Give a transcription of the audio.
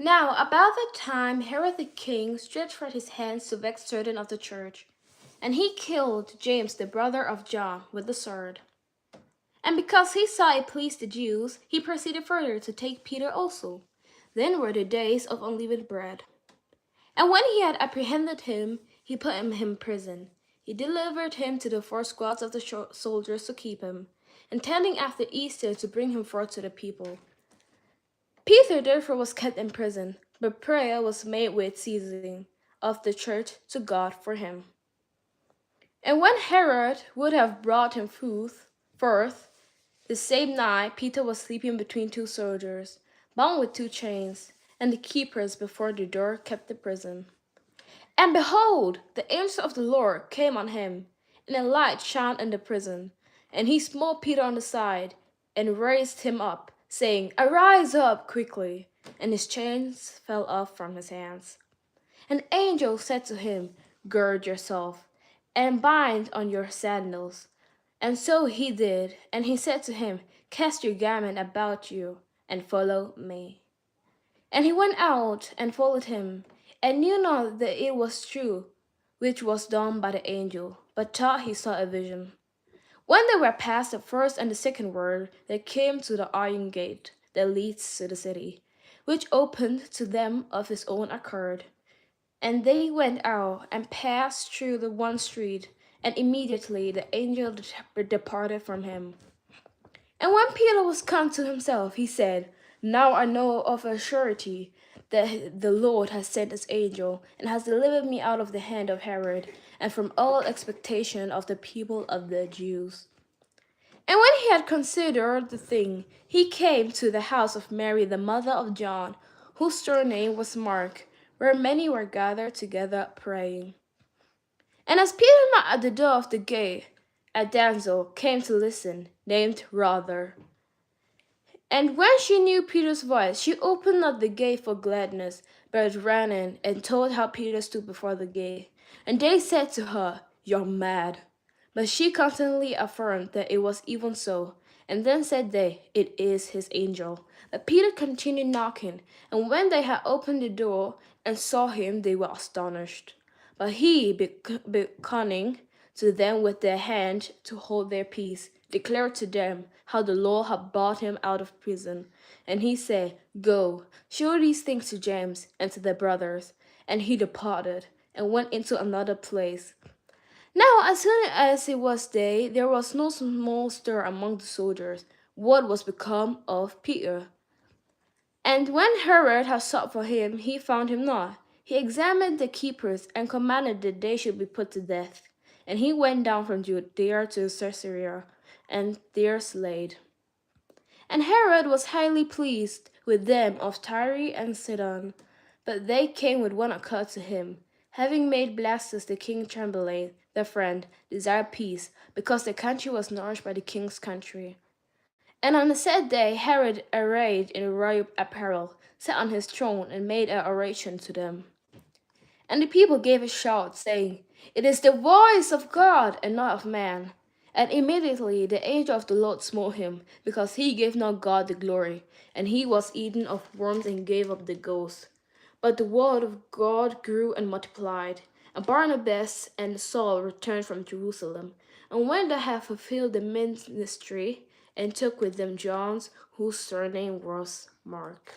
Now about that time Herod the king stretched forth his hands to vex certain of the church, and he killed James the brother of John with the sword. And because he saw it pleased the Jews, he proceeded further to take Peter also. Then were the days of unleavened bread. And when he had apprehended him, he put him in prison. He delivered him to the 4 squads of the soldiers to keep him, intending after Easter to bring him forth to the people. Peter therefore was kept in prison, but prayer was made with ceasing of the church to God for him. And when Herod would have brought him forth, the same night Peter was sleeping between 2 soldiers, bound with 2 chains, and the keepers before the door kept the prison. And behold, the angel of the Lord came on him, and a light shone in the prison. And he smote Peter on the side, and raised him up, saying, Arise up quickly. And his chains fell off from his hands. An angel said to him, Gird yourself, and bind on your sandals. And so he did, and he said to him, Cast your garment about you, and follow me. And he went out and followed him, and knew not that it was true, which was done by the angel, but thought he saw a vision. When they were past the first and the second word, they came to the iron gate that leads to the city, which opened to them of his own accord. And they went out and passed through the one street, and immediately the angel departed from him. And when Peter was come to himself, he said, Now I know of a surety that the Lord has sent his angel, and has delivered me out of the hand of Herod, and from all expectation of the people of the Jews. And when he had considered the thing, he came to the house of Mary, the mother of John, whose surname was Mark, where many were gathered together praying. And as Peter knocked at the door of the gate, a damsel came to listen, named Rhoda. And when she knew Peter's voice, she opened not the gate for gladness, but ran in and told how Peter stood before the gate. And they said to her, You're mad. But she constantly affirmed that it was even so. And then said they, It is his angel. But Peter continued knocking, and when they had opened the door and saw him, they were astonished. But he, beckoning to them with their hand to hold their peace, declared to them how the Lord had brought him out of prison. And he said, Go, show these things to James and to the brothers. And he departed, and went into another place. Now as soon as it was day, there was no small stir among the soldiers, what was become of Peter. And when Herod had sought for him, he found him not. He examined the keepers, and commanded that they should be put to death. And he went down from Judea to Caesarea, and there slayed. And Herod was highly pleased with them of Tyre and Sidon, but they came with one accord to him, having made Blastus the king Chamberlain, their friend, desire peace, because the country was nourished by the king's country. And on the said day Herod, arrayed in royal apparel, sat on his throne and made an oration to them. And the people gave a shout, saying, It is the voice of God, and not of man. And immediately the angel of the Lord smote him, because he gave not God the glory, and he was eaten of worms and gave up the ghost. But the word of God grew and multiplied. And Barnabas and Saul returned from Jerusalem. And when they had fulfilled the ministry, and took with them John, whose surname was Mark.